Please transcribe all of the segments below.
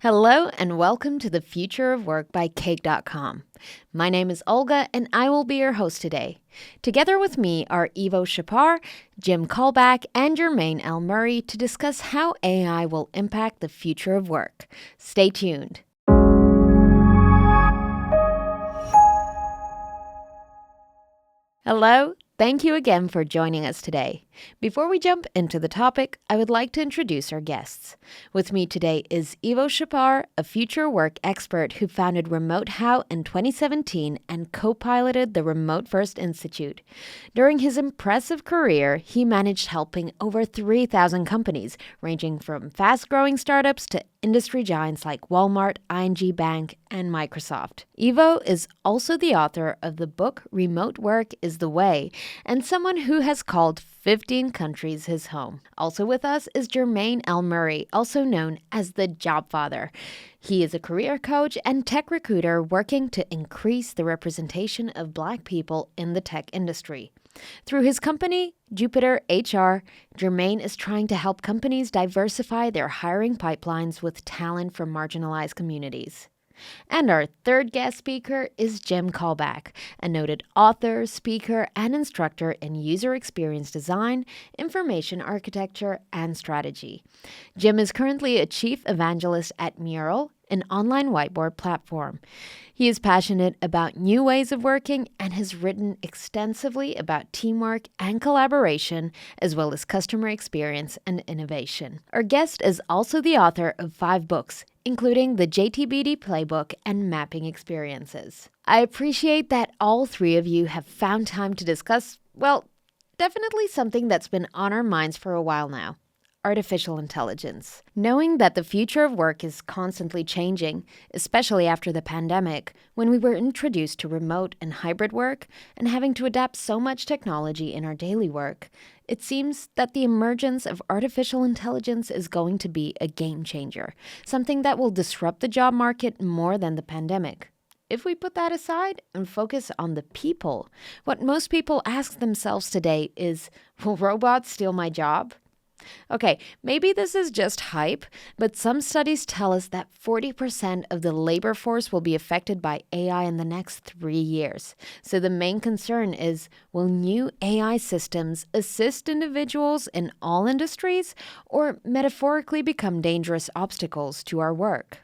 Hello and welcome to the Future of Work by cakedotcom. My name is Olga and I will be your host today. Together with me are Iwo Szapar, Jim Kalbach, and Jermaine L to discuss how AI will impact the future of work. Stay tuned. Hello. Thank you again for joining us today. Before we jump into the topic, I would like to introduce our guests. With me today is Iwo Szapar, a future work expert who founded Remote How in 2017 and co-piloted the Remote First Institute. During his impressive career, he managed helping over 3,000 companies, ranging from fast-growing startups to industry giants like Walmart, ING Bank, and Microsoft. Iwo is also the author of the book Remote Work is the Way, and someone who has called 15 countries his home. Also with us is Jermaine L, also known as the Job Father. He is a career coach and tech recruiter working to increase the representation of Black people in the tech industry. Through his company, JupiterHR, Jermaine is trying to help companies diversify their hiring pipelines with talent from marginalized communities. And our third guest speaker is Jim Kalbach, a noted author, speaker, and instructor in user experience design, information architecture, and strategy. Jim is currently a chief evangelist at MURAL, an online whiteboard platform. He is passionate about new ways of working and has written extensively about teamwork and collaboration, as well as customer experience and innovation. Our guest is also the author of 5 books, including the JTBD Playbook and Mapping Experiences. I appreciate that all three of you have found time to discuss, well, definitely something that's been on our minds for a while now. Artificial intelligence. Knowing that the future of work is constantly changing, especially after the pandemic, when we were introduced to remote and hybrid work and having to adapt so much technology in our daily work, it seems that the emergence of artificial intelligence is going to be a game changer, something that will disrupt the job market more than the pandemic. If we put that aside and focus on the people, what most people ask themselves today is, will robots steal my job? Okay, maybe this is just hype, but some studies tell us that 40% of the labor force will be affected by AI in the next 3 years. So the main concern is, will new AI systems assist individuals in all industries or metaphorically become dangerous obstacles to our work?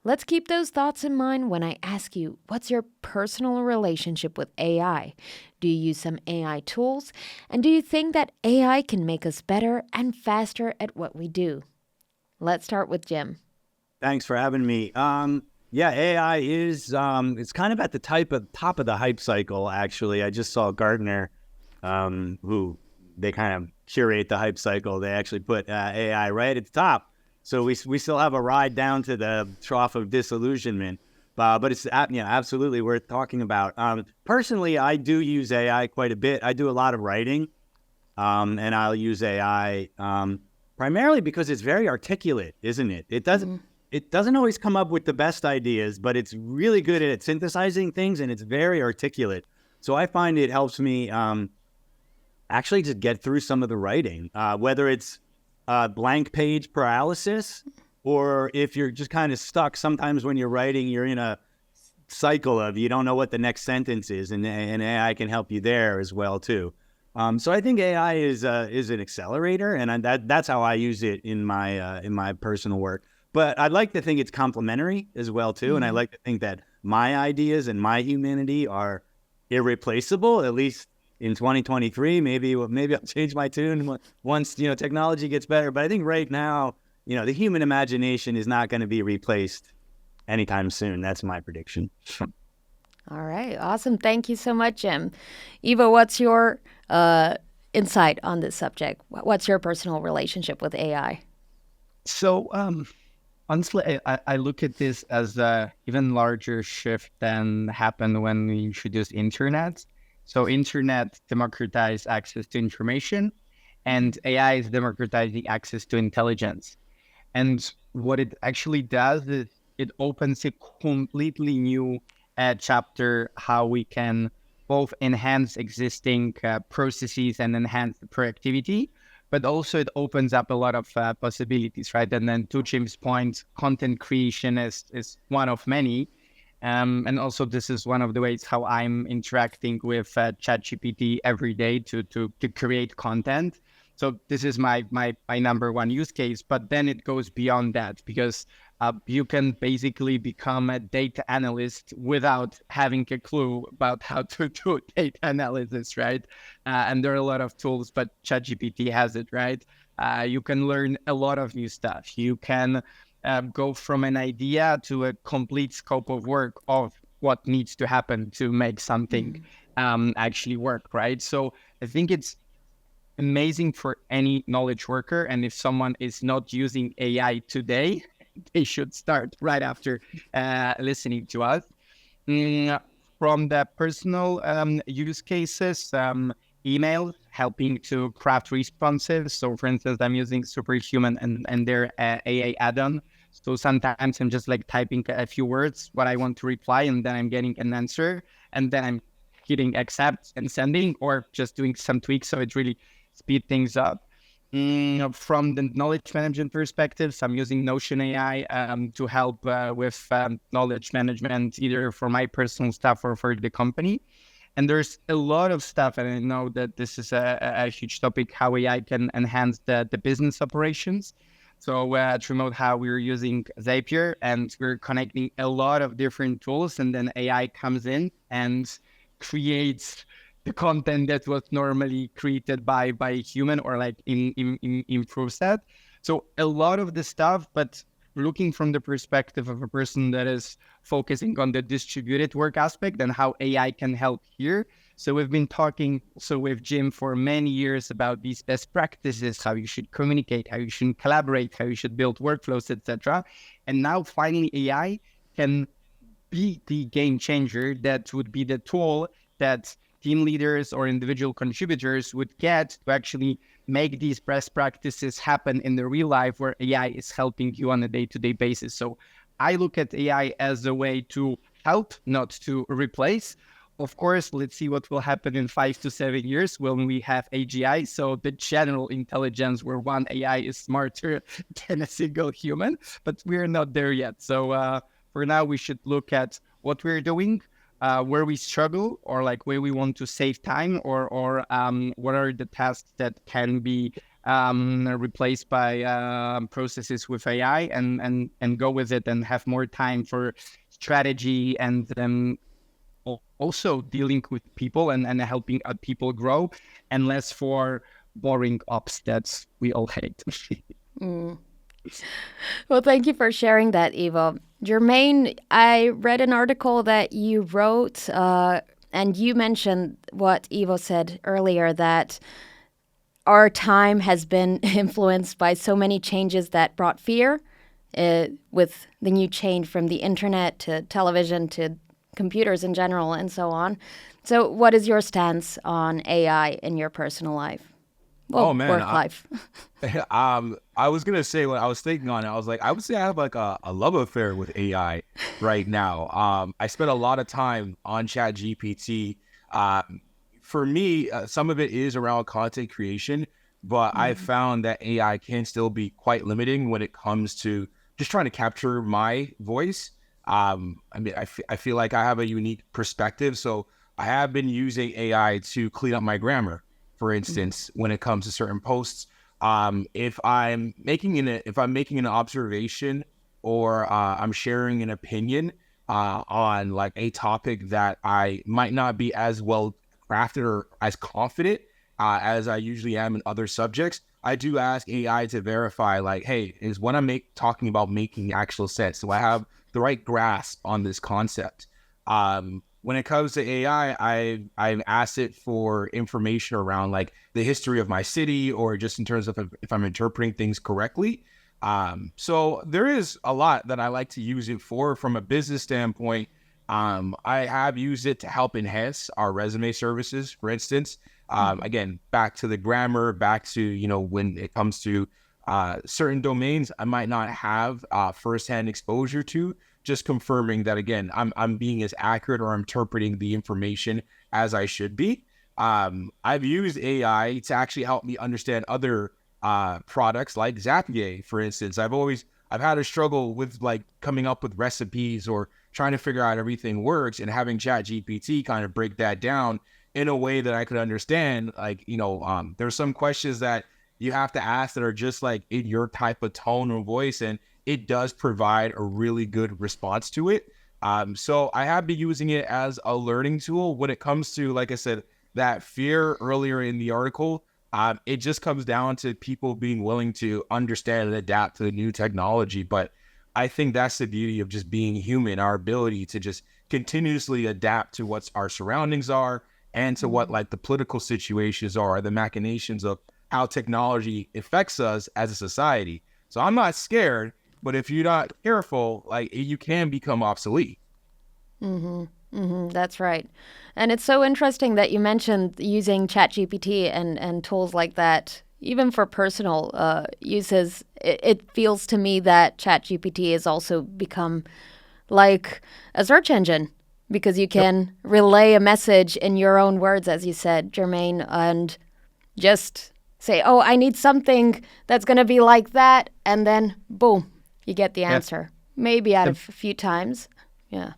Let's keep those thoughts in mind when I ask you, what's your personal relationship with AI? Do you use some AI tools? And do you think that AI can make us better and faster at what we do? Let's start with Jim. Thanks for having me. AI is, it's kind of at the top of the hype cycle, actually. I just saw Gartner, who they kind of curate the hype cycle. They actually put AI right at the top. So we still have a ride down to the trough of disillusionment, but it's absolutely worth talking about. Personally, I do use AI quite a bit. I do a lot of writing, and I'll use AI primarily because it's very articulate, isn't it? It doesn't always come up with the best ideas, but it's really good at synthesizing things, and it's very articulate. So I find it helps me actually just get through some of the writing, whether it's blank page paralysis, or if you're just kind of stuck. Sometimes when you're writing, you're in a cycle of you don't know what the next sentence is, and AI can help you there as well too. So I think AI is an accelerator, and that's how I use it in my personal work. But I'd like to think it's complementary as well too, and I like to think that my ideas and my humanity are irreplaceable, at least in 2023. Maybe I'll change my tune once technology gets better. But I think right now, the human imagination is not going to be replaced anytime soon. That's my prediction. All right, awesome. Thank you so much, Jim. Iwo, what's your insight on this subject? What's your personal relationship with AI? So honestly, I look at this as a even larger shift than happened when we introduced internet. So internet democratized access to information, and AI is democratizing access to intelligence. And what it actually does is it opens a completely new chapter, how we can both enhance existing processes and enhance the productivity, but also it opens up a lot of possibilities, right? And then to Jim's point, content creation is one of many. And also this is one of the ways how I'm interacting with ChatGPT every day to create content. So this is my number one use case, but then it goes beyond that because you can basically become a data analyst without having a clue about how to do data analysis, right? And there are a lot of tools, but ChatGPT has it, right? You can learn a lot of new stuff. You can go from an idea to a complete scope of work of what needs to happen to make something actually work, right? So I think it's amazing for any knowledge worker. And if someone is not using AI today, they should start right after listening to us. From the personal use cases, email helping to craft responses. So for instance, I'm using Superhuman and their AI add-on. So sometimes I'm just like typing a few words, what I want to reply, and then I'm getting an answer, and then I'm hitting accept and sending, or just doing some tweaks. So it really speed things up. From the knowledge management perspective, so I'm using Notion AI to help with knowledge management, either for my personal stuff or for the company. And there's a lot of stuff, and I know that this is a huge topic, how AI can enhance the business operations. So at Remote How, we're using Zapier, and we're connecting a lot of different tools, and then AI comes in and creates the content that was normally created by a human, or like improves that. So a lot of the stuff, but looking from the perspective of a person that is focusing on the distributed work aspect and how AI can help here. So we've been talking with Jim for many years about these best practices, how you should communicate, how you should collaborate, how you should build workflows, etc. And now finally AI can be the game changer. That would be the tool that team leaders or individual contributors would get to actually make these best practices happen in the real life, where AI is helping you on a day-to-day basis. So I look at AI as a way to help, not to replace. Of course, let's see what will happen in 5 to 7 years when we have AGI. So the general intelligence where one AI is smarter than a single human, but we're not there yet. So for now, we should look at what we're doing, where we struggle, or like where we want to save time, or what are the tasks that can be replaced by processes with AI, and go with it and have more time for strategy and also dealing with people and helping people grow, and less for boring ops that we all hate. Well, thank you for sharing that, Ivo. Jermaine, I read an article that you wrote, and you mentioned what Ivo said earlier, that our time has been influenced by so many changes that brought fear, with the new change from the internet to television to computers in general and so on. So what is your stance on AI in your personal life? Well, work life. I was gonna say, when I was thinking on it, I was like, I would say I have like a love affair with AI right now. I spend a lot of time on ChatGPT. For me, some of it is around content creation, but I've found that AI can still be quite limiting when it comes to just trying to capture my voice. I mean, I feel like I have a unique perspective, so I have been using AI to clean up my grammar, for instance, when it comes to certain posts. If I'm making an observation, or I'm sharing an opinion on like a topic that I might not be as well crafted or as confident as I usually am in other subjects, I do ask AI to verify, like, hey, is what I'm talking about making actual sense? Do I have the right grasp on this concept? When it comes to AI, I've asked it for information around like the history of my city, or just in terms of if I'm interpreting things correctly. So there is a lot that I like to use it for. From a business standpoint, I have used it to help enhance our resume services, for instance. Again, back to the grammar, back to, when it comes to certain domains I might not have firsthand exposure to, just confirming that, again, I'm being as accurate or interpreting the information as I should be. I've used AI to actually help me understand other products like Zapier, for instance. I've had a struggle with like coming up with recipes or trying to figure out everything works, and having ChatGPT kind of break that down in a way that I could understand. Like, there's some questions that you have to ask that are just like in your type of tone or voice, and it does provide a really good response to it. So I have been using it as a learning tool when it comes to, like I said, that fear earlier in the article. It just comes down to people being willing to understand and adapt to the new technology. But I think that's the beauty of just being human, our ability to just continuously adapt to what our surroundings are and to what like the political situations are, the machinations of how technology affects us as a society. So I'm not scared, but if you're not careful, like you can become obsolete. That's right. And it's so interesting that you mentioned using ChatGPT and tools like that, even for personal uses. It feels to me that ChatGPT has also become like a search engine, because you can relay a message in your own words, as you said, Jermaine, and just say, oh, I need something that's going to be like that. And then, boom, you get the answer. Maybe out of a few times. Yeah.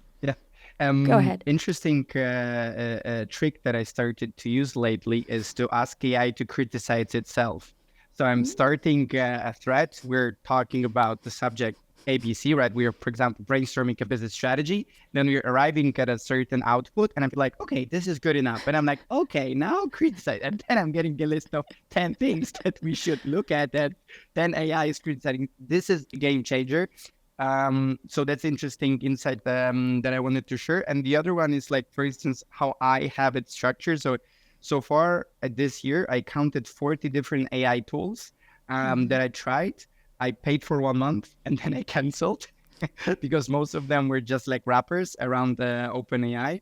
Go ahead. Interesting trick that I started to use lately is to ask AI to criticize itself. So I'm starting a thread. We're talking about the subject ABC, right? We are, for example, brainstorming a business strategy. Then we're arriving at a certain output, and I'm like, okay, this is good enough. And I'm like, okay, now criticize. And then I'm getting a list of 10 things that we should look at. That then AI is criticizing. This is a game changer. So that's interesting insight that I wanted to share. And the other one is like, for instance, how I have it structured. So far this year, I counted 40 different AI tools that I tried. I paid for 1 month and then I canceled because most of them were just like wrappers around the OpenAI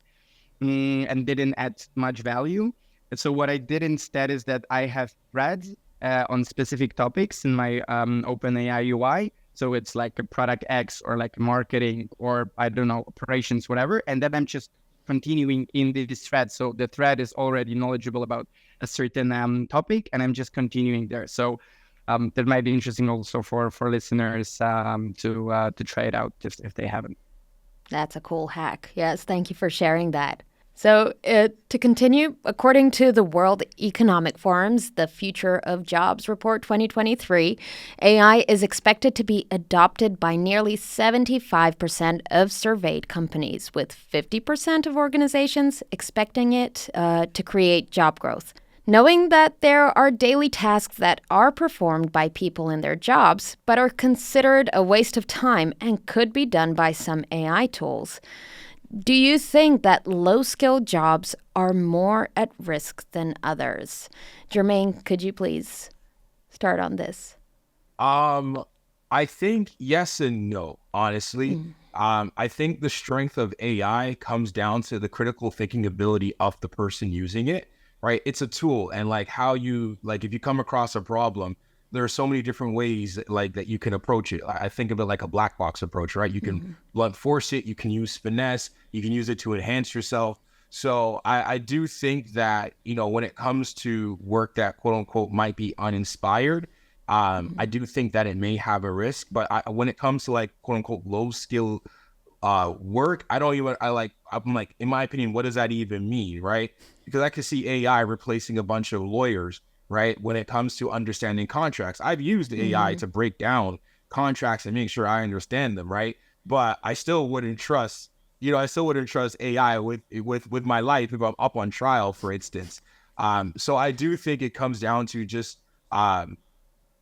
and didn't add much value. And so what I did instead is that I have threads on specific topics in my OpenAI UI. So it's like a product X or like marketing or I don't know, operations, whatever. And then I'm just continuing in this thread. So the thread is already knowledgeable about a certain topic and I'm just continuing there. So that might be interesting also for listeners to try it out if they haven't. That's a cool hack. Yes, thank you for sharing that. So to continue, according to the World Economic Forum's The Future of Jobs Report 2023, AI is expected to be adopted by nearly 75% of surveyed companies, with 50% of organizations expecting it to create job growth. Knowing that there are daily tasks that are performed by people in their jobs, but are considered a waste of time and could be done by some AI tools, do you think that low-skilled jobs are more at risk than others? Jermaine, could you please start on this? I think yes and no, honestly. I think the strength of AI comes down to the critical thinking ability of the person using it, right? It's a tool, and like how you, like if you come across a problem, there are so many different ways like that you can approach it. I think of it like a black box approach, right? You can blunt force it, you can use finesse, you can use it to enhance yourself. So I do think that, when it comes to work that quote unquote might be uninspired, I do think that it may have a risk. But when it comes to like quote unquote low skill work, I'm like, in my opinion, what does that even mean, right? Because I could see AI replacing a bunch of lawyers, right? When it comes to understanding contracts, I've used AI to break down contracts and make sure I understand them, right? But I still wouldn't trust, AI with my life if I'm up on trial, for instance. So I do think it comes down to just,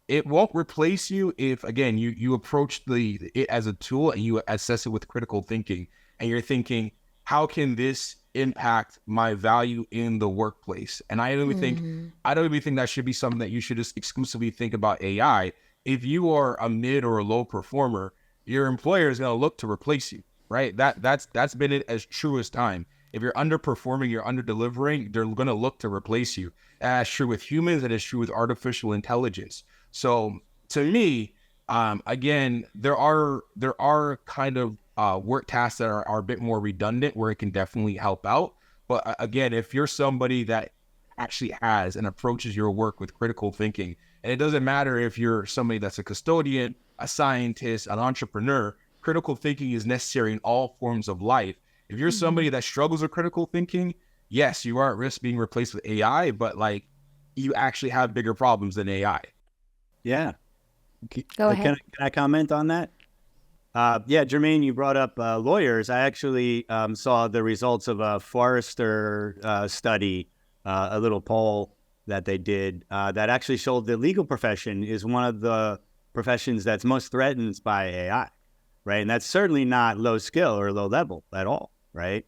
it won't replace you if, again, you approach it as a tool and you assess it with critical thinking, and you're thinking, how can this impact my value in the workplace? And I don't even think that should be something that you should just exclusively think about AI. If you are a mid or a low performer, your employer is going to look to replace you, right? That's been it as true as time. If you're underperforming, you're under delivering, they're going to look to replace you. That's true with humans, and it's true with artificial intelligence. So to me, again, there are kind of work tasks that are a bit more redundant where it can definitely help out. But again, if you're somebody that actually has and approaches your work with critical thinking, And it doesn't matter if you're somebody that's a custodian, a scientist, an entrepreneur. Critical thinking is necessary in all forms of life. If you're somebody that struggles with critical thinking, yes, you are at risk being replaced with AI, but like you actually have bigger problems than AI. Yeah. Go ahead. Can I comment on that? Yeah, Jermaine, you brought up lawyers. I actually saw the results of a Forrester study, a little poll that they did that actually showed the legal profession is one of the professions that's most threatened by AI, right? And that's certainly not low skill or low level at all, right?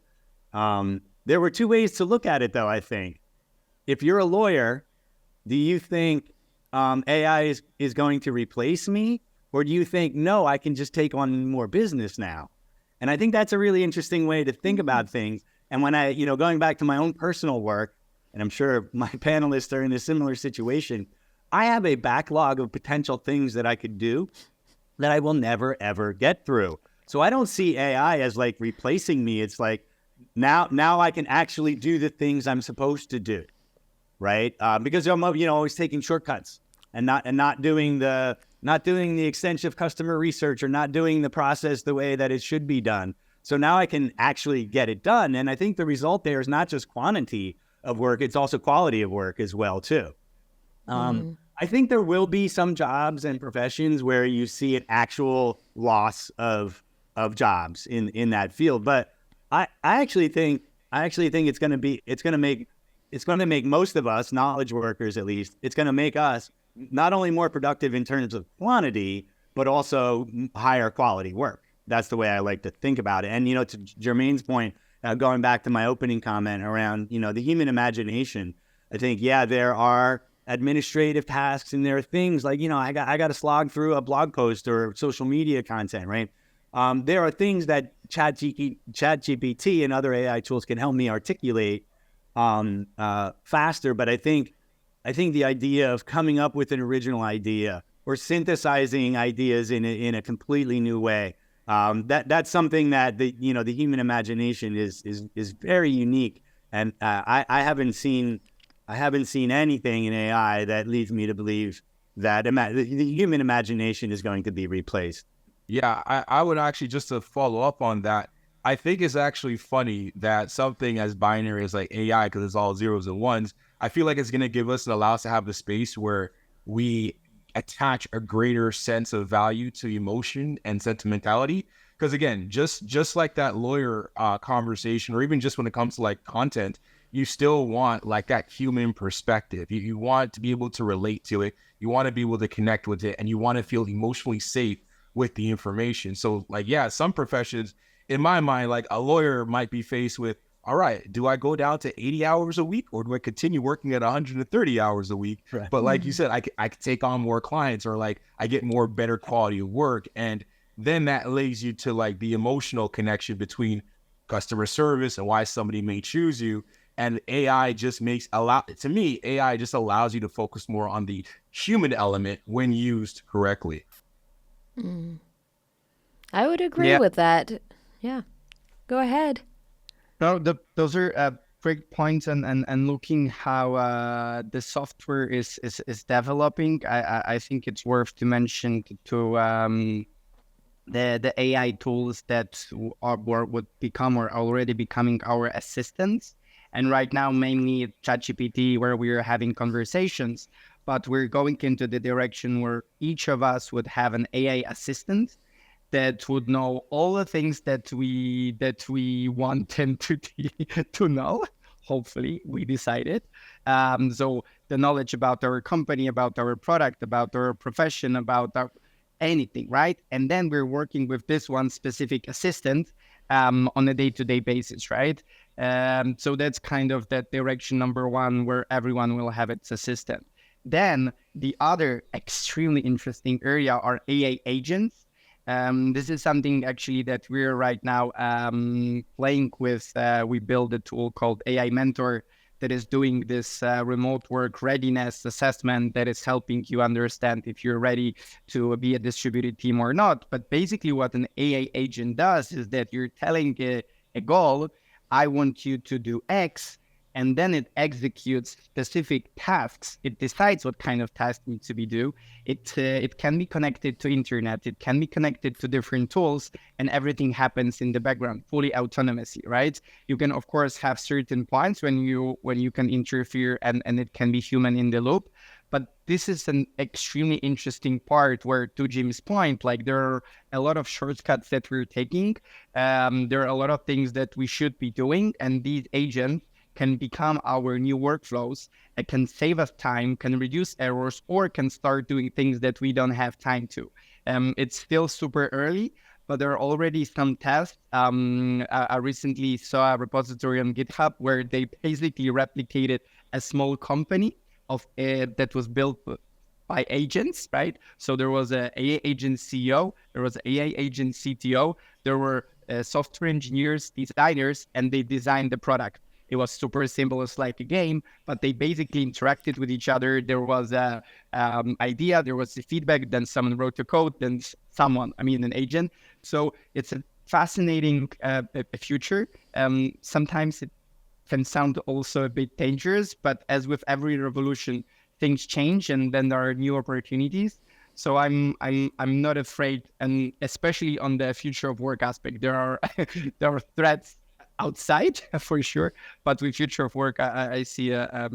There were two ways to look at it, though, I think. If you're a lawyer, do you think AI is going to replace me? Or do you think, no, I can just take on more business now? And I think that's a really interesting way to think about things. And when I, going back to my own personal work, and I'm sure my panelists are in a similar situation, I have a backlog of potential things that I could do that I will never, ever get through. So I don't see AI as like replacing me. It's like, now I can actually do the things I'm supposed to do, right? Because I'm, always taking shortcuts and not doing the extensive customer research or not doing the process the way that it should be done. So now I can actually get it done. And I think the result there is not just quantity of work, it's also quality of work as well, too. I think there will be some jobs and professions where you see an actual loss of jobs in that field. But I actually think it's going to make most of us, knowledge workers at least, it's going to make us not only more productive in terms of quantity, but also higher quality work. That's the way I like to think about it. And, to Jermaine's point, going back to my opening comment around, the human imagination, I think, there are administrative tasks and there are things like, I got to slog through a blog post or social media content, right? There are things that ChatGPT and other AI tools can help me articulate faster, but I think the idea of coming up with an original idea or synthesizing ideas in a completely new way, that's something that the human imagination is very unique, and I haven't seen anything in AI that leads me to believe that the human imagination is going to be replaced. Yeah, I would actually, just to follow up on that, I think it's actually funny that something as binary as like AI, because it's all zeros and ones, I feel like it's going to give us and allow us to have the space where we attach a greater sense of value to emotion and sentimentality. Because again, just like that lawyer conversation, or even just when it comes to like content, you still want like that human perspective. You want to be able to relate to it. You want to be able to connect with it, and you want to feel emotionally safe with the information. So like, some professions, in my mind, like a lawyer might be faced with, all right, do I go down to 80 hours a week or do I continue working at 130 hours a week? Right. But like you said, I could take on more clients, or like I get more better quality of work. And then that leads you to like the emotional connection between customer service and why somebody may choose you. And AI just AI just allows you to focus more on the human element when used correctly. I would agree with that. Yeah. Go ahead. No, those are great points, and looking how the software is developing, I think it's worth to mention to the AI tools that would become or already becoming our assistants. And right now, mainly ChatGPT, where we are having conversations, but we're going into the direction where each of us would have an AI assistant that would know all the things that we want them to know. Hopefully, we decided. So the knowledge about our company, about our product, about our profession, about anything, right? And then we're working with this one specific assistant on a day-to-day basis, right? So that's kind of that direction number one, where everyone will have its assistant. Then the other extremely interesting area are AI agents. This is something actually that we're right now playing with. We built a tool called AI Mentor that is doing this remote work readiness assessment that is helping you understand if you're ready to be a distributed team or not. But basically what an AI agent does is that you're telling a goal, I want you to do X, and then it executes specific tasks. It decides what kind of task needs to be done. It can be connected to internet. It can be connected to different tools, and everything happens in the background, fully autonomously, right? You can, of course, have certain points when you can interfere, and it can be human in the loop. But this is an extremely interesting part where, to Jim's point, like there are a lot of shortcuts that we're taking. There are a lot of things that we should be doing, and these agents can become our new workflows. It can save us time, can reduce errors, or can start doing things that we don't have time to. It's still super early, but there are already some tests. I recently saw a repository on GitHub where they basically replicated a small company that was built by agents, right? So there was a AI agent CEO, there was an AI agent CTO, there were software engineers, designers, and they designed the product. It was super simple, it's like a game, but they basically interacted with each other. There was a idea, there was the feedback, then someone wrote the code, then an agent. So it's a fascinating future. Sometimes it can sound also a bit dangerous, but as with every revolution, things change, and then there are new opportunities. So I'm not afraid, and especially on the future of work aspect, there are there are threats outside for sure, but with future of work, I see a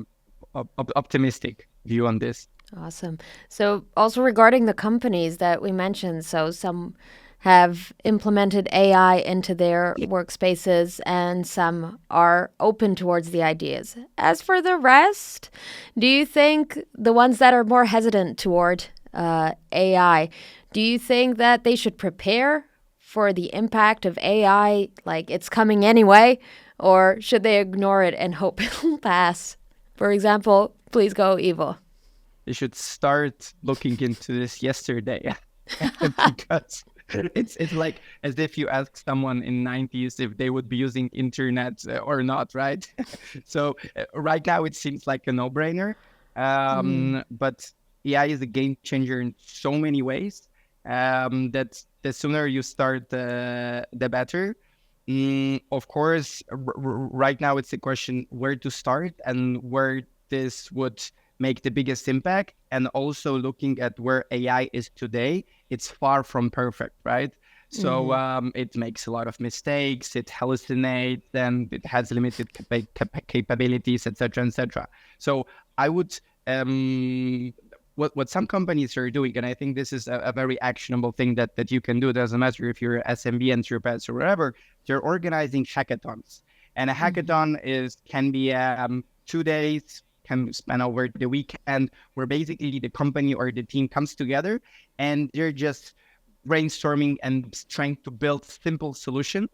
optimistic view on this. Awesome. So also regarding the companies that we mentioned, so some have implemented AI into their workspaces and some are open towards the ideas. As for the rest, do you think the ones that are more hesitant toward AI, do you think that they should prepare for the impact of AI, like it's coming anyway, or should they ignore it and hope it'll pass? For example, please go, Ivo. They should start looking into this yesterday because it's like as if you ask someone in 90s if they would be using internet or not, right? So right now it seems like a no-brainer, but AI is a game changer in so many ways that the sooner you start, the better. Of course, right now it's a question where to start and where this would make the biggest impact. And also looking at where AI is today, it's far from perfect, right? So it makes a lot of mistakes, it hallucinates, and it has limited capabilities, etc., etc. So I would, what some companies are doing, and I think this is a very actionable thing that you can do. It doesn't matter if you're SMB, enterprise, or whatever. They're organizing hackathons, and a hackathon can be 2 days, can span over the weekend, where basically the company or the team comes together and they're just brainstorming and trying to build simple solutions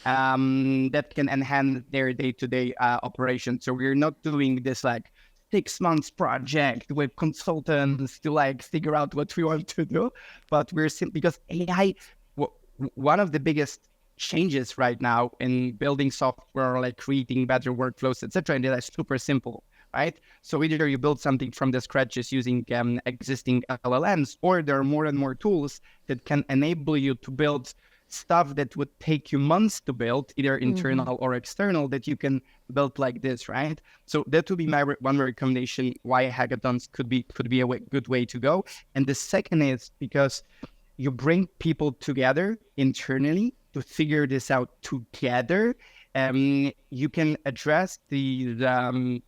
that can enhance their day-to-day operations. So we're not doing this like 6 months project with consultants to like figure out what we want to do, but we're simply, because AI, one of the biggest changes right now in building software, like creating better workflows, etc., and that's super simple. Right? So either you build something from the scratch just using existing LLMs, or there are more and more tools that can enable you to build stuff that would take you months to build, either internal or external, that you can build like this, right? So that would be my one recommendation why hackathons could be a good way to go. And the second is because you bring people together internally to figure this out together. You can address the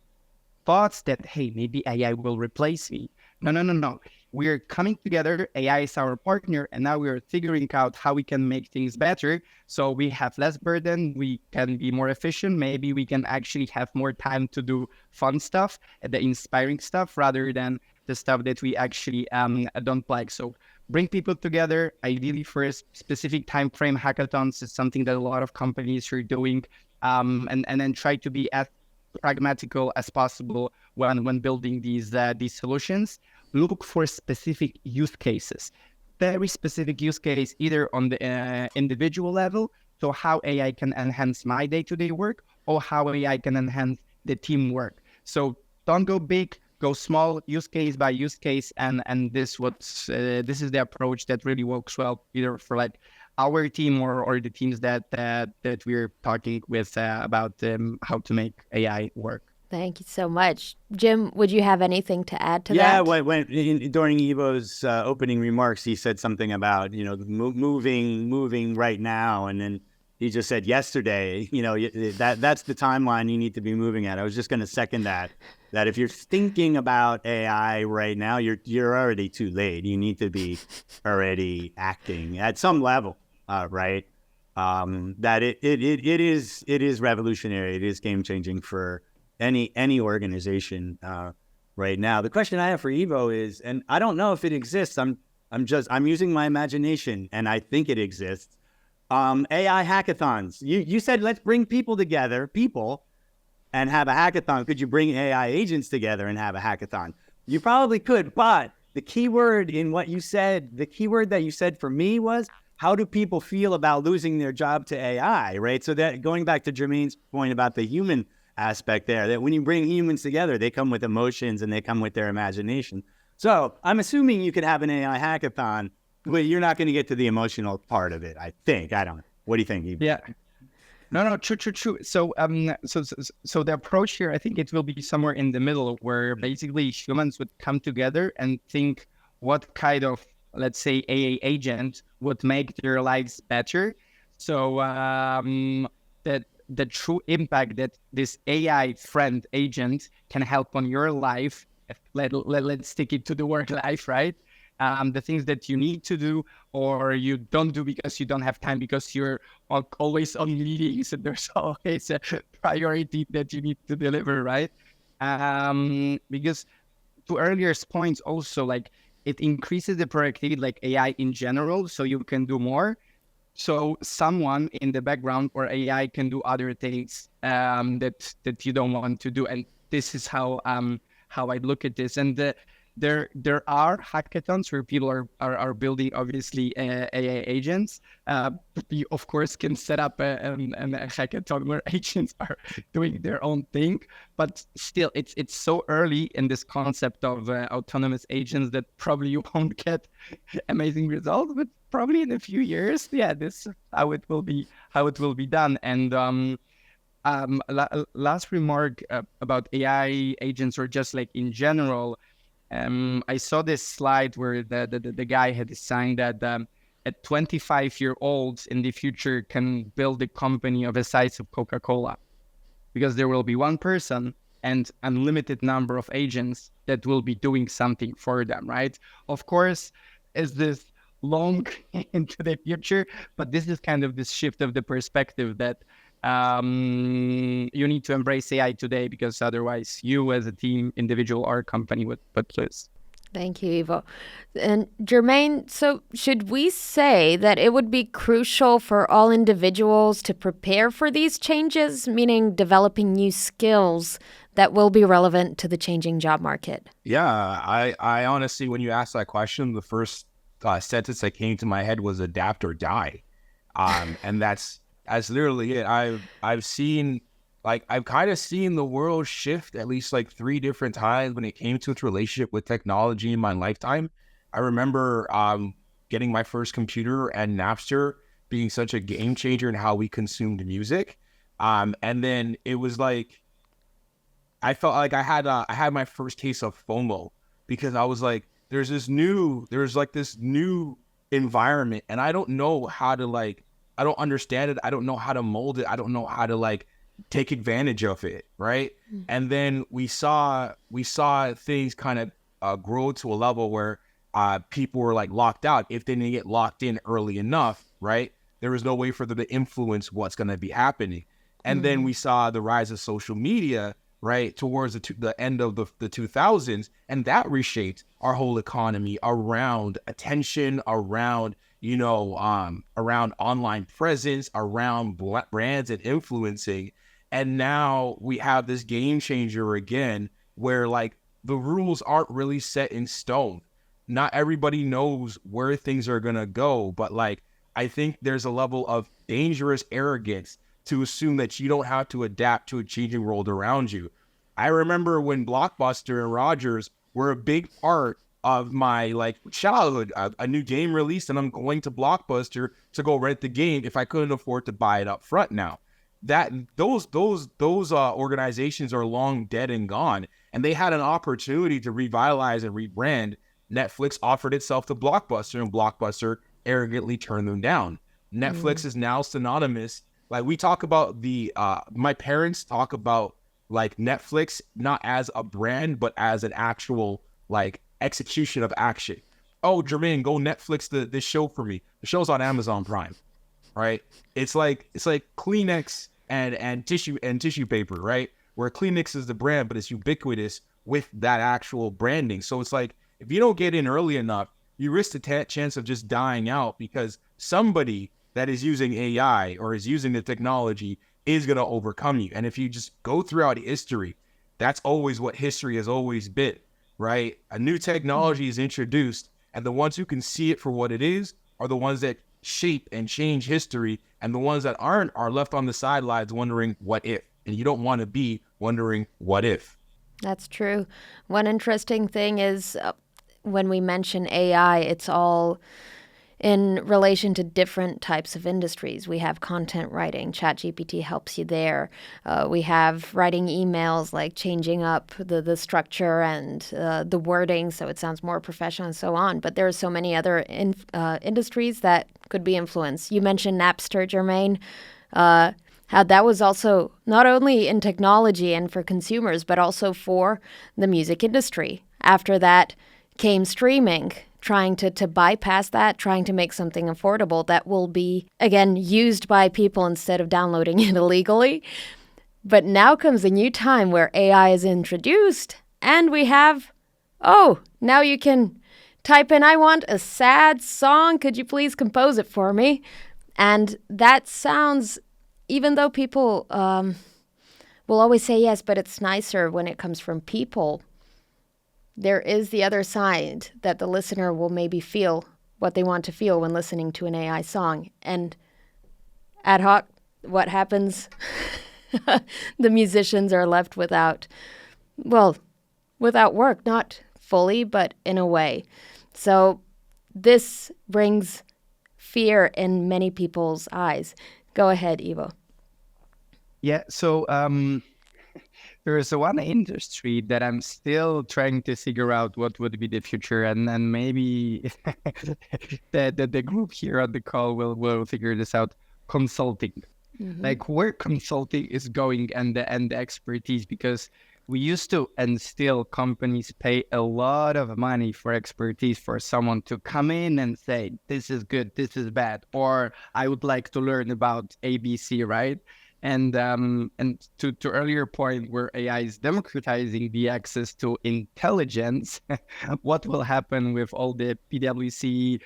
thoughts that, hey, maybe AI will replace me. No. We're coming together. AI is our partner, and now we're figuring out how we can make things better. So we have less burden. We can be more efficient. Maybe we can actually have more time to do fun stuff, the inspiring stuff, rather than the stuff that we actually don't like. So bring people together, ideally for a specific time frame. Hackathons is something that a lot of companies are doing, and then try to be as pragmatical as possible when building these solutions. Look for specific use cases, very specific use case, either on the individual level, so how AI can enhance my day-to-day work, or how AI can enhance the teamwork. So don't go big, go small, use case by use case, and this is the approach that really works well, either for like our team or the teams that we're talking with about how to make AI work. Thank you so much. Jim, would you have anything to add to Yeah, that? during Ivo's opening remarks, he said something about, moving right now, and then he just said yesterday. That's the timeline you need to be moving at. I was just going to second that if you're thinking about AI right now, you're already too late. You need to be already acting at some level, right? That it is revolutionary. It is game changing for any organization right now. The question I have for Ivo is, and I don't know if it exists. I'm using my imagination, and I think it exists. AI hackathons. You said let's bring people together, and have a hackathon. Could you bring AI agents together and have a hackathon? You probably could, but the key word in what you said, the key word that you said for me was, how do people feel about losing their job to AI, right? So that, going back to Jermaine's point about the human aspect there, that when you bring humans together, they come with emotions and they come with their imagination. So I'm assuming you could have an AI hackathon, but you're not going to get to the emotional part of it, I think. I don't know. What do you think, Ivo? Yeah. No, true. So so the approach here, I think it will be somewhere in the middle, where basically humans would come together and think what kind of, let's say, AA agent would make their lives better. So that the true impact that this AI friend agent can help on your life. Let's stick it to the work life, right? The things that you need to do or you don't do because you don't have time, because you're always on meetings and there's always a priority that you need to deliver, right? Because to earlier points also, like, it increases the productivity, like AI in general, so you can do more. So someone in the background or AI can do other things that you don't want to do. And this is how I look at this. And there are hackathons where people are building, obviously, AI agents. You, of course, can set up a hackathon where agents are doing their own thing. But still, it's so early in this concept of autonomous agents that probably you won't get amazing results. But probably in a few years, yeah, this how it will be done. And last remark about AI agents, or just like in general. I saw this slide where the guy had designed that at 25-year-olds in the future can build a company of the size of Coca-Cola, because there will be one person and unlimited number of agents that will be doing something for them, right? Of course, is this long into the future, but this is kind of this shift of the perspective that you need to embrace AI today, because otherwise you as a team, individual, or company would lose. Thank you, Ivo. And Jermaine, so should we say that it would be crucial for all individuals to prepare for these changes, meaning developing new skills that will be relevant to the changing job market? Yeah, I honestly, when you asked that question, the first sentence that came to my head was adapt or die. And that's literally it. I've seen, like, I've kind of seen the world shift at least like 3 different times when it came to its relationship with technology in my lifetime. I remember getting my first computer and Napster being such a game changer in how we consumed music. And then it was like, I felt like I had my first case of FOMO, because I was like, there's this new environment, and I don't know how to, like, I don't understand it. I don't know how to mold it. I don't know how to, like, take advantage of it, right? Mm-hmm. And then we saw things kind of grow to a level where people were, like, locked out. If they didn't get locked in early enough, right, there was no way for them to influence what's going to be happening. And then we saw the rise of social media, right, towards the end of the 2000s, and that reshaped our whole economy around attention, around around online presence, around brands and influencing. And now we have this game changer again, where, like, the rules aren't really set in stone. Not everybody knows where things are gonna go, but, like, I think there's a level of dangerous arrogance to assume that you don't have to adapt to a changing world around you. I remember when Blockbuster and Rogers were a big part of my like childhood. A new game released, and I'm going to Blockbuster to go rent the game if I couldn't afford to buy it up front now. That those organizations are long dead and gone, and they had an opportunity to revitalize and rebrand. Netflix offered itself to Blockbuster, and Blockbuster arrogantly turned them down. Netflix is now synonymous. Like we talk about my parents talk about like Netflix not as a brand, but as an actual like execution of action. Oh, Jermaine, go Netflix this show for me. The show's on Amazon Prime, right? It's like Kleenex and tissue paper, right? Where Kleenex is the brand, but it's ubiquitous with that actual branding. So it's like if you don't get in early enough, you risk the chance of just dying out because somebody that is using AI or is using the technology is going to overcome you. And if you just go throughout history, that's always what history has always been, right? A new technology is introduced, and the ones who can see it for what it is are the ones that shape and change history, and the ones that aren't are left on the sidelines wondering what if. And you don't want to be wondering what if. That's true. One interesting thing is when we mention AI, it's all in relation to different types of industries. We have content writing. ChatGPT helps you there. We have writing emails, like changing up the structure and the wording so it sounds more professional and so on. But there are so many other industries that could be influenced. You mentioned Napster, Jermaine. How that was also not only in technology and for consumers, but also for the music industry. After that came streaming, trying to bypass that, trying to make something affordable that will be, again, used by people instead of downloading it illegally. But now comes a new time where AI is introduced, and we have, now you can type in, I want a sad song, could you please compose it for me? And that sounds, even though people will always say yes, but it's nicer when it comes from people, there is the other side that the listener will maybe feel what they want to feel when listening to an AI song. And ad hoc, what happens? The musicians are left without work, not fully, but in a way. So this brings fear in many people's eyes. Go ahead, Ivo. Yeah, so there is one industry that I'm still trying to figure out what would be the future, and then maybe the group here on the call will figure this out. Consulting, like where consulting is going, and the expertise, because we used to, and still companies pay a lot of money for expertise, for someone to come in and say, this is good, this is bad, or I would like to learn about ABC, right? And to earlier point where AI is democratizing the access to intelligence, what will happen with all the PwC,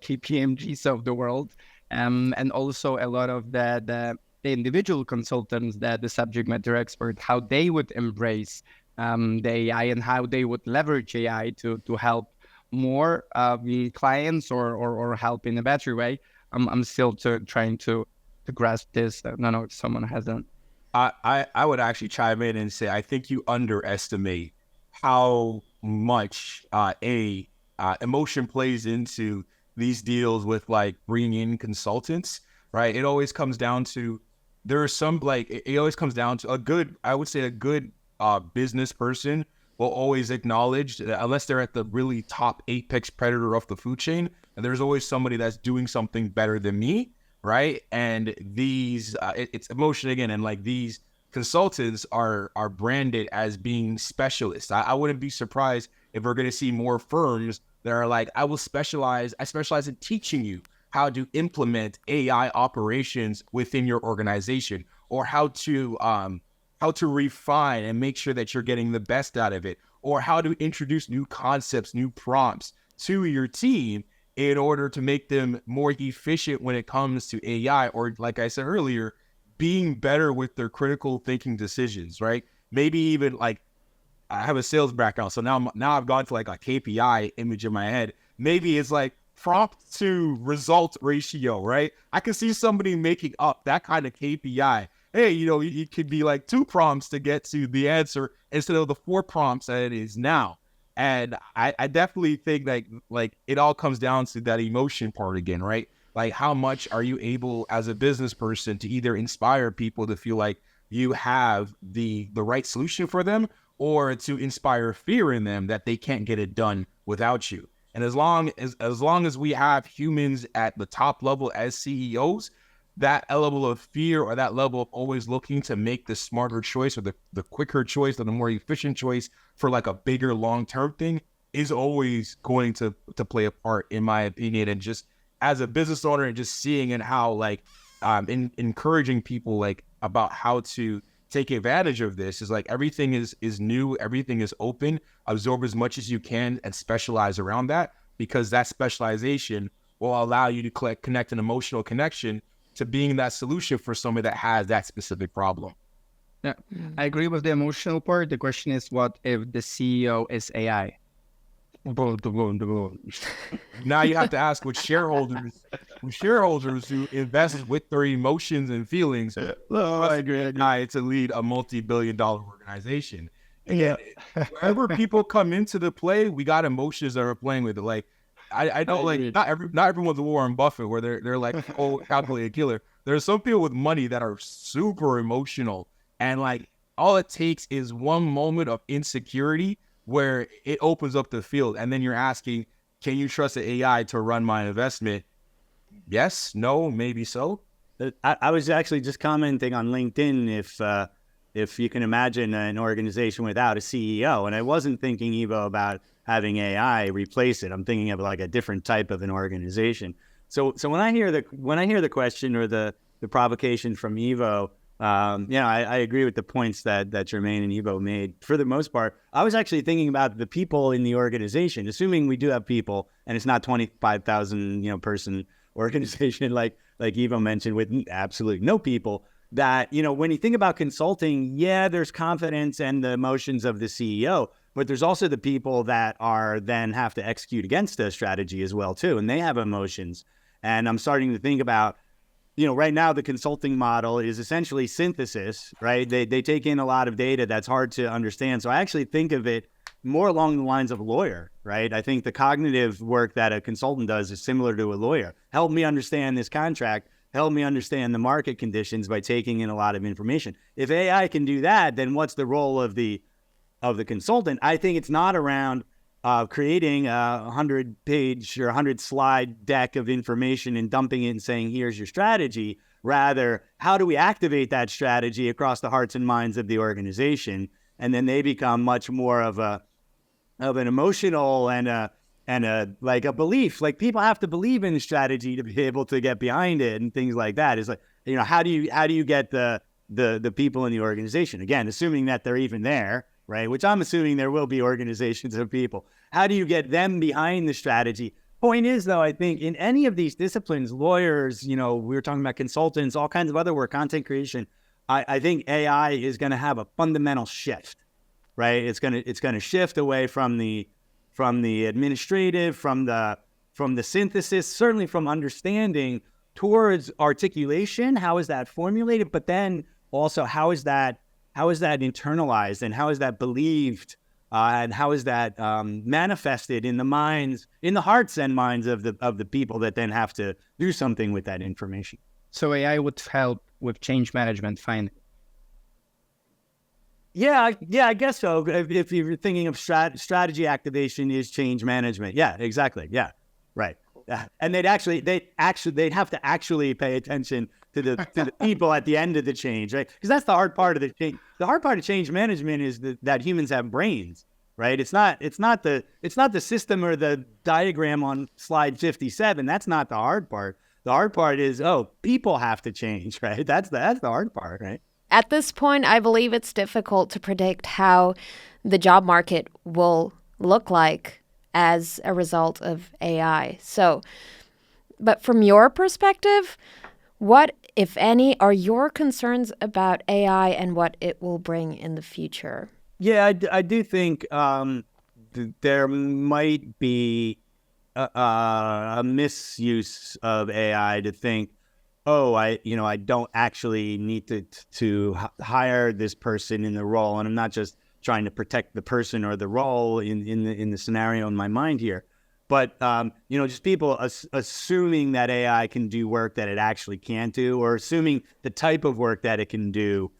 KPMGs of the world, and also a lot of the individual consultants, that the subject matter expert, how they would embrace the AI and how they would leverage AI to help more clients or help in a better way. I'm still trying to grasp this. I don't know if someone hasn't. I would actually chime in and say I think you underestimate how much emotion plays into these deals with like bringing in consultants, right? It always comes down to it always comes down to a good business person will always acknowledge that unless they're at the really top apex predator of the food chain, and there's always somebody that's doing something better than me, right? And these it's emotion again, and like these consultants are branded as being specialists. I wouldn't be surprised if we're going to see more firms that are like, I specialize in teaching you how to implement AI operations within your organization, or how to refine and make sure that you're getting the best out of it, or how to introduce new concepts, new prompts to your team in order to make them more efficient when it comes to AI, or like I said earlier, being better with their critical thinking decisions, right? Maybe even like, I have a sales background, so now I've gone to like a KPI image in my head. Maybe it's like prompt to result ratio, right? I can see somebody making up that kind of KPI. Hey, it could be like 2 prompts to get to the answer instead of the 4 prompts that it is now. And I definitely think like it all comes down to that emotion part again, right? Like how much are you able as a business person to either inspire people to feel like you have the right solution for them, or to inspire fear in them that they can't get it done without you. And as long as we have humans at the top level as CEOs, that level of fear or that level of always looking to make the smarter choice or the quicker choice or the more efficient choice for like a bigger long-term thing is always going to play a part, in my opinion. And just as a business owner and just seeing and how like encouraging people like about how to take advantage of this is like everything is new, everything is open, absorb as much as you can and specialize around that, because that specialization will allow you to connect an emotional connection to being that solution for somebody that has that specific problem. Yeah, I agree with the emotional part. The question is, what if the CEO is AI? Now you have to ask what shareholders who invest with their emotions and feelings I agree. to lead a multi-billion-dollar organization. Yeah. Wherever people come into the play, we got emotions that we're playing with. Like I know, like not everyone's a Warren Buffett where they're like, oh, calculated killer. There's some people with money that are super emotional, and like all it takes is one moment of insecurity where it opens up the field, and then you're asking, can you trust the AI to run my investment? Yes, no, maybe so. I was actually just commenting on LinkedIn if you can imagine an organization without a CEO, and I wasn't thinking, Evo, about having AI replace it. I'm thinking of like a different type of an organization. So when I hear the question or the provocation from Evo, I agree with the points that Jermaine and Evo made. For the most part, I was actually thinking about the people in the organization, assuming we do have people, and it's not 25,000 person organization like Evo mentioned with absolutely no people. That when you think about consulting, there's confidence and the emotions of the CEO, but there's also the people that are then have to execute against a strategy as well too, and they have emotions. And I'm starting to think about, right now the consulting model is essentially synthesis, right? They take in a lot of data that's hard to understand. So I actually think of it more along the lines of a lawyer, right? I think the cognitive work that a consultant does is similar to a lawyer. Help me understand this contract. Help me understand the market conditions by taking in a lot of information. If AI can do that, then what's the role of the consultant? I think it's not around creating a 100-page or 100-slide deck of information and dumping it and saying, here's your strategy. Rather, how do we activate that strategy across the hearts and minds of the organization? And then they become much more of an emotional and a belief. Like, people have to believe in the strategy to be able to get behind it and things like that. It's like, how do you get the people in the organization? Again, assuming that they're even there, right? Which I'm assuming there will be organizations of people. How do you get them behind the strategy? Point is, though, I think in any of these disciplines, lawyers, we were talking about consultants, all kinds of other work, content creation, I think AI is going to have a fundamental shift, right? It's going to shift away from the administrative, from the synthesis, certainly from understanding, towards articulation. How is that formulated? But then also, how is that internalized, and how is that believed, and how is that manifested in the hearts and minds of the people that then have to do something with that information? So AI would help with change management, fine. Yeah, I guess so. If you're thinking of strategy activation is change management. Yeah, exactly. Yeah, right. And they'd have to actually pay attention to the people at the end of the change, right? Because that's the hard part of the change. The hard part of change management is that humans have brains, right? It's not the system or the diagram on slide 57. That's not the hard part. The hard part is, people have to change, right? That's the hard part, right? At this point, I believe it's difficult to predict how the job market will look like as a result of AI. So, but from your perspective, what, if any, are your concerns about AI and what it will bring in the future? Yeah, I do think there might be a misuse of AI to think, I don't actually need to hire this person in the role, and I'm not just trying to protect the person or the role in the scenario in my mind here. But, just people assuming that AI can do work that it actually can't do, or assuming the type of work that it can do,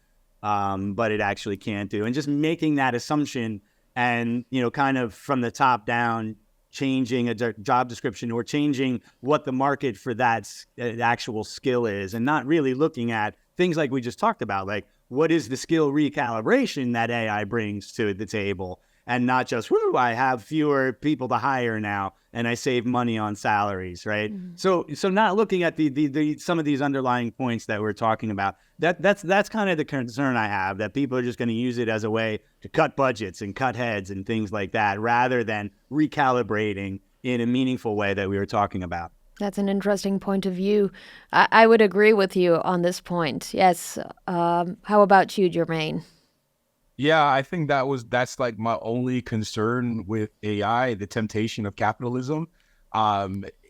but it actually can't do. And just making that assumption and, kind of from the top down, changing a job description or changing what the market for that actual skill is, and not really looking at things like we just talked about, like what is the skill recalibration that AI brings to the table, and not just, whoo, I have fewer people to hire now and I save money on salaries, right? Mm-hmm. So not looking at the some of these underlying points that we're talking about. That's kind of the concern I have, that people are just going to use it as a way to cut budgets and cut heads and things like that, rather than recalibrating in a meaningful way that we were talking about. That's an interesting point of view. I would agree with you on this point. Yes. How about you, Jermaine? Yeah, I think that's like my only concern with AI, the temptation of capitalism.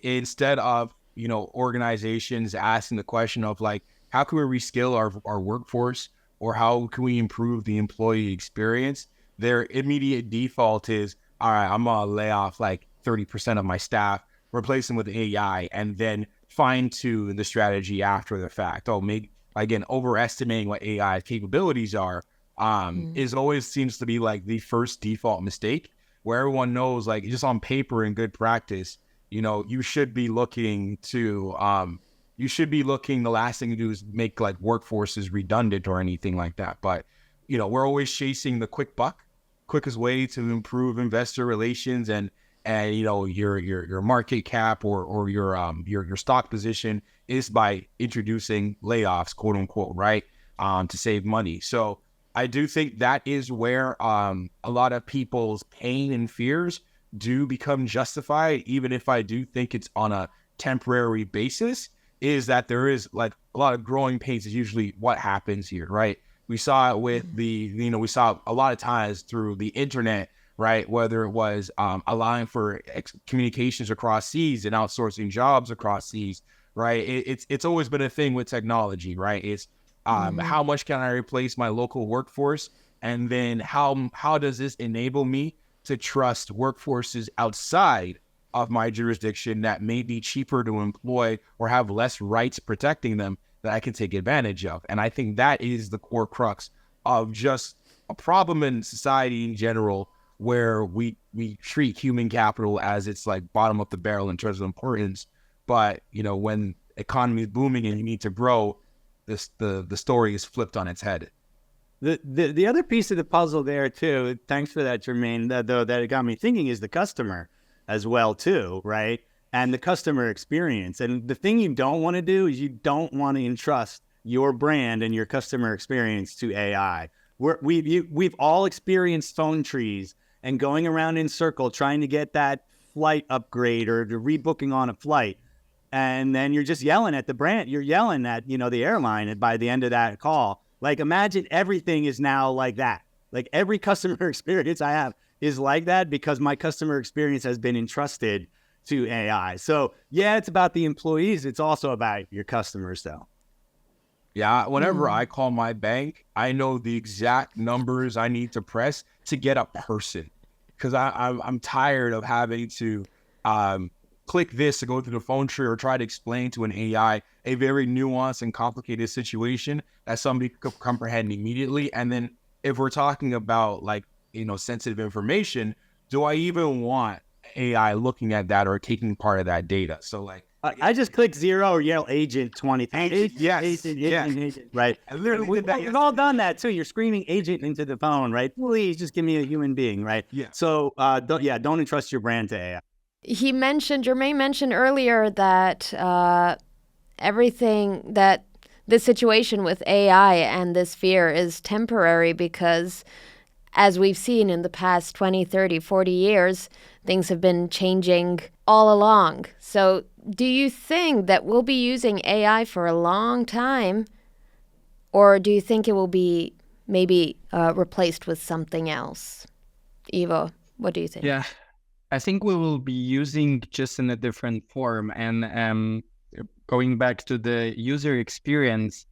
Instead of, organizations asking the question of like, how can we reskill our workforce, or how can we improve the employee experience? Their immediate default is, all right, I'm going to lay off like 30% of my staff, replace them with AI, and then fine tune the strategy after the fact. Again, overestimating what AI capabilities are. Is always seems to be like the first default mistake, where everyone knows, like, just on paper and good practice, you should be looking to, the last thing to do is make like workforces redundant or anything like that. But, we're always chasing the quick buck, quickest way to improve investor relations and your market cap or your stock position is by introducing layoffs, quote unquote, right? To save money. So I do think that is where a lot of people's pain and fears do become justified, even if I do think it's on a temporary basis, is that there is like a lot of growing pains is usually what happens here, right? We saw it with we saw a lot of times through the internet, right? Whether it was allowing for communications across seas and outsourcing jobs across seas, right? It's always been a thing with technology, right? It's how much can I replace my local workforce? And then how does this enable me to trust workforces outside of my jurisdiction that may be cheaper to employ or have less rights protecting them that I can take advantage of? And I think that is the core crux of just a problem in society in general, where we treat human capital as it's like bottom of the barrel in terms of importance. But, when economy is booming and you need to grow, the story is flipped on its head. The other piece of the puzzle there too, thanks for that, Jermaine, that it got me thinking, is the customer as well too, right? And the customer experience. And the thing you don't want to do is you don't want to entrust your brand and your customer experience to AI. We've all experienced phone trees and going around in circle trying to get that flight upgrade or rebooking on a flight. And then you're just yelling at the brand. You're yelling at, the airline. And by the end of that call, like, imagine everything is now like that. Like, every customer experience I have is like that because my customer experience has been entrusted to AI. So yeah, it's about the employees. It's also about your customers though. Yeah. Whenever I call my bank, I know the exact numbers I need to press to get a person, because I'm tired of having to, click this to go through the phone tree or try to explain to an AI a very nuanced and complicated situation that somebody could comprehend immediately. And then if we're talking about like, sensitive information, do I even want AI looking at that or taking part of that data? So like, I just click 0 or yell agent 20. Yes. Agent, right. I literally did that. We've all done that too. You're screaming agent into the phone, right? Please just give me a human being, right? Yeah. So don't entrust your brand to AI. Jermaine mentioned earlier that the situation with AI and this fear is temporary because, as we've seen in the past 20, 30, 40 years, things have been changing all along. So do you think that we'll be using AI for a long time, or do you think it will be maybe replaced with something else? Ivo, what do you think? Yeah. I think we will be using just in a different form. And going back to the user experience,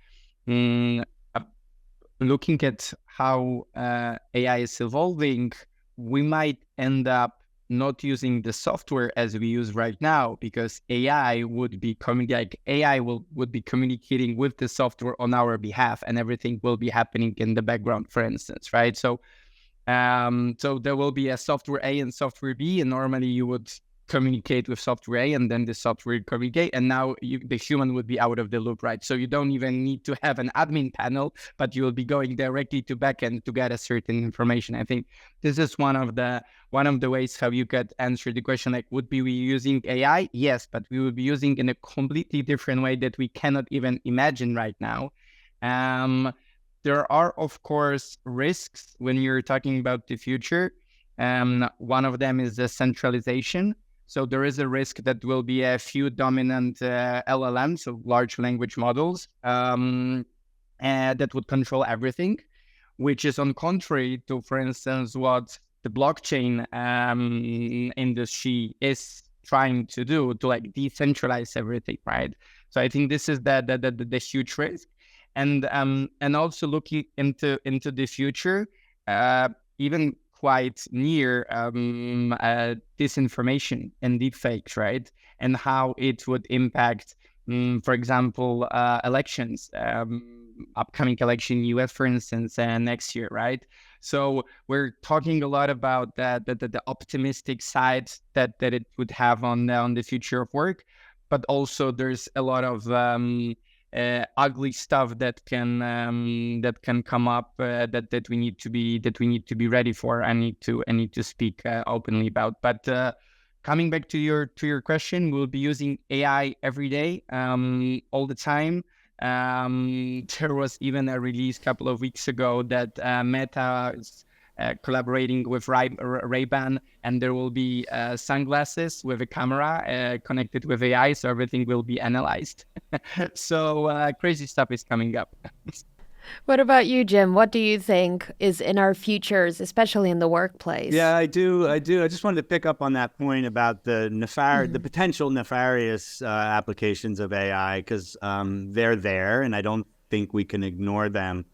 looking at how AI is evolving, we might end up not using the software as we use right now, because AI would be would be communicating with the software on our behalf, and everything will be happening in the background, for instance, right? So there will be a software A and software B, and normally you would communicate with software A, and then the software would communicate, and now the human would be out of the loop, right? So you don't even need to have an admin panel, but you will be going directly to backend to get a certain information. I think this is one of the ways how you could answer the question, like, would we be using AI? Yes, but we would be using in a completely different way that we cannot even imagine right now. There are, of course, risks when you're talking about the future. One of them is the centralization. So there is a risk that will be a few dominant LLMs, so large language models, that would control everything, which is on contrary to, for instance, what the blockchain industry is trying to do, to like decentralize everything, right? So I think this is the huge risk. And also looking into the future, even quite near disinformation and deepfakes, right? And how it would impact, for example, elections, upcoming election in US, for instance, next year, right? So we're talking a lot about the optimistic side that it would have on the future of work, but also there's a lot of ugly stuff that can come up that we need to be ready for. I need to speak openly about. But coming back to your question, we'll be using AI every day, all the time. There was even a release a couple of weeks ago that Meta is collaborating with Ray-Ban, and there will be sunglasses with a camera connected with AI, so everything will be analyzed. So crazy stuff is coming up. What about you, Jim? What do you think is in our futures, especially in the workplace? Yeah, I do. I just wanted to pick up on that point about the potential nefarious applications of AI, because they're there, and I don't think we can ignore them.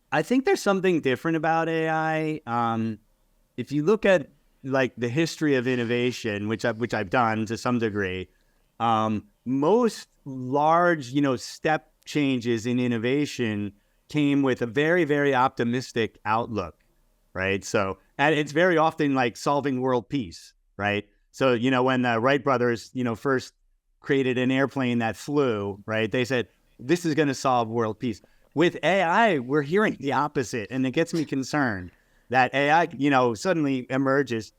I think there's something different about AI. If you look at like the history of innovation, which I've done to some degree, most large, step changes in innovation came with a very, very optimistic outlook, right? So, and it's very often like solving world peace, right? So, when the Wright brothers, first created an airplane that flew, right? They said, this is going to solve world peace. With AI, we're hearing the opposite, and it gets me concerned that AI, suddenly emerges,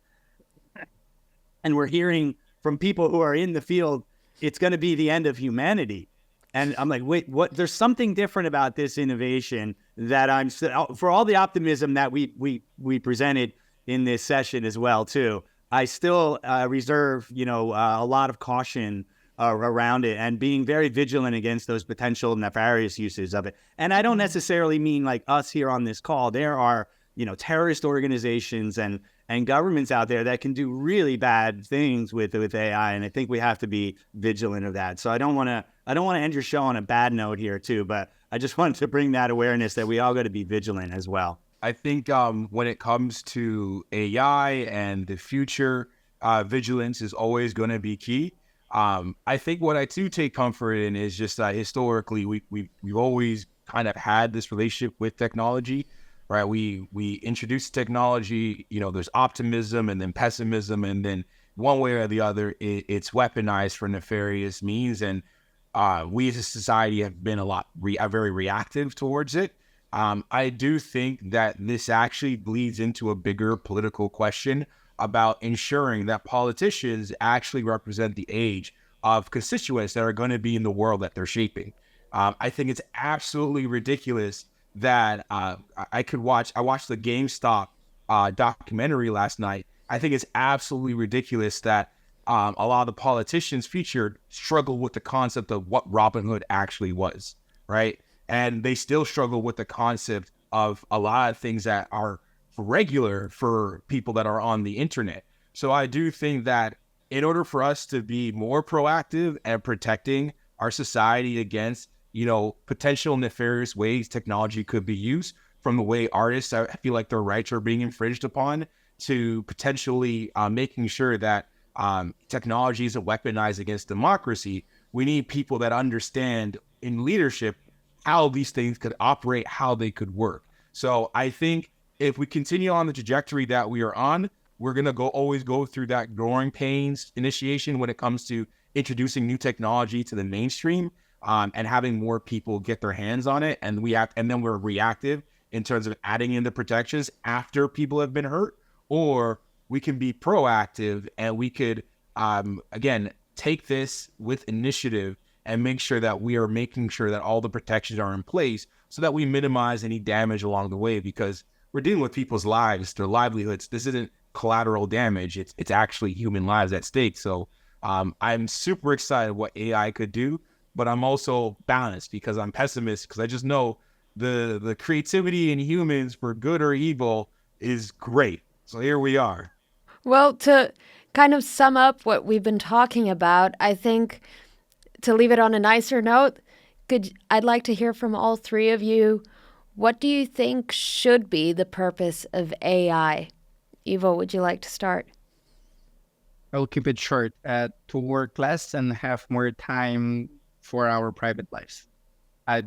and we're hearing from people who are in the field, it's going to be the end of humanity. And I'm like, wait, what? There's something different about this innovation that for all the optimism that we presented in this session as well, too. I still reserve, a lot of caution around it, and being very vigilant against those potential nefarious uses of it. And I don't necessarily mean like us here on this call. There are, terrorist organizations and governments out there that can do really bad things with AI, and I think we have to be vigilant of that. So I don't want to end your show on a bad note here too, but I just wanted to bring that awareness that we all got to be vigilant as well. I think when it comes to AI and the future, vigilance is always going to be key. I think what I do take comfort in is just that historically we've always kind of had this relationship with technology, right? We introduce technology, there's optimism and then pessimism, and then one way or the other, it's weaponized for nefarious means. And we as a society have been very reactive towards it. I do think that this actually bleeds into a bigger political question about ensuring that politicians actually represent the age of constituents that are going to be in the world that they're shaping. I think it's absolutely ridiculous that I watched the GameStop documentary last night. I think it's absolutely ridiculous that a lot of the politicians featured struggle with the concept of what Robinhood actually was, right? And they still struggle with the concept of a lot of things that are regular for people that are on the internet. So I do think that in order for us to be more proactive and protecting our society against, potential nefarious ways technology could be used, from the way artists, I feel like their rights are being infringed upon, to potentially making sure that technology isn't weaponized against democracy. We need people that understand in leadership how these things could operate, how they could work. So I think if we continue on the trajectory that we are on, we're going to always go through that growing pains initiation when it comes to introducing new technology to the mainstream, and having more people get their hands on it. And then we're reactive in terms of adding in the protections after people have been hurt, or we can be proactive and we could, again, take this with initiative and make sure that we are making sure that all the protections are in place so that we minimize any damage along the way, because we're dealing with people's lives, their livelihoods. This isn't collateral damage. It's actually human lives at stake. So I'm super excited what AI could do, but I'm also balanced because I'm pessimist, because I just know the creativity in humans, for good or evil, is great. So here we are. Well, to kind of sum up what we've been talking about, I think, to leave it on a nicer note, I'd like to hear from all three of you. What do you think should be the purpose of AI? Ivo, would you like to start? I'll keep it short. To work less and have more time for our private lives.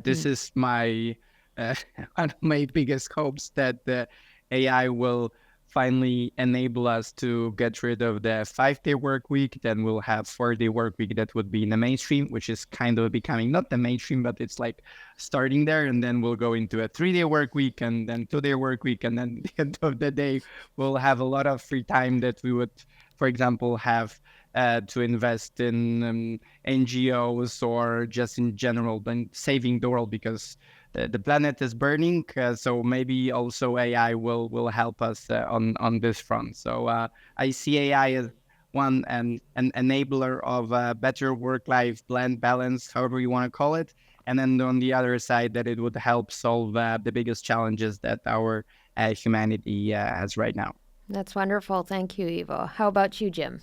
This is my one of my biggest hopes, that the AI will finally enable us to get rid of the 5-day work week. Then we'll have 4-day work week that would be in the mainstream, which is kind of becoming not the mainstream, but it's like starting there. And then we'll go into a 3-day work week, and then 2-day work week. And then at the end of the day, we'll have a lot of free time that we would, for example, have to invest in NGOs or just in general, then saving the world, because the planet is burning. So maybe also AI will help us on this front. So I see AI as an enabler of a better work-life blend balance, however you want to call it. And then on the other side, that it would help solve the biggest challenges that our humanity has right now. That's wonderful. Thank you, Ivo. How about you, Jim?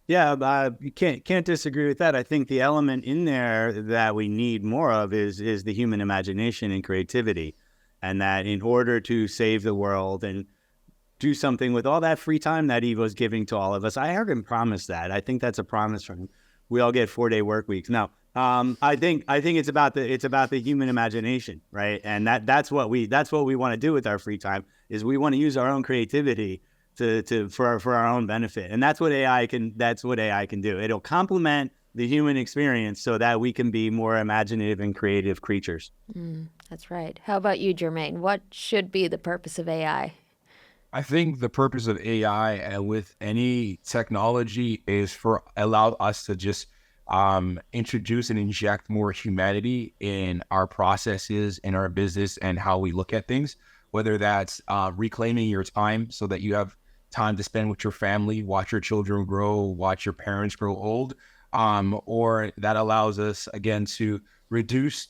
Yeah, you can't disagree with that. I think the element in there that we need more of is the human imagination and creativity, and that in order to save the world and do something with all that free time that Ivo's giving to all of us, I heard him promise that. I think that's a promise from him. We all get 4-day work weeks. Now, I think it's about the human imagination, right? And that's what we want to do with our free time, is we want to use our own creativity for our own benefit. And that's what AI can do. It'll complement the human experience so that we can be more imaginative and creative creatures. That's right. How about you, Jermaine? What should be the purpose of AI? I think the purpose of AI and with any technology is for allow us to just introduce and inject more humanity in our processes, in our business, and how we look at things, whether that's reclaiming your time so that you have time to spend with your family, watch your children grow, watch your parents grow old, or that allows us, again, to reduce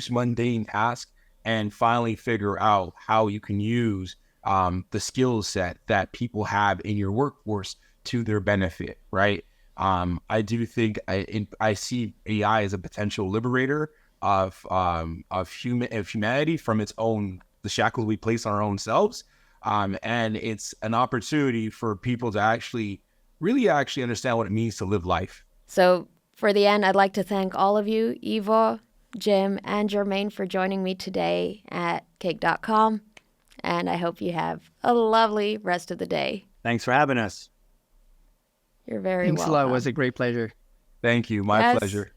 mundane tasks and finally figure out how you can use the skill set that people have in your workforce to their benefit, right? I do think I see AI as a potential liberator of humanity from the shackles we place on our own selves. And it's an opportunity for people to really understand what it means to live life. So for the end, I'd like to thank all of you, Ivo, Jim, and Jermaine, for joining me today at cakedotcom. And I hope you have a lovely rest of the day. Thanks for having us. You're very Thanks welcome. a lot. It was a great pleasure. Thank you. My pleasure.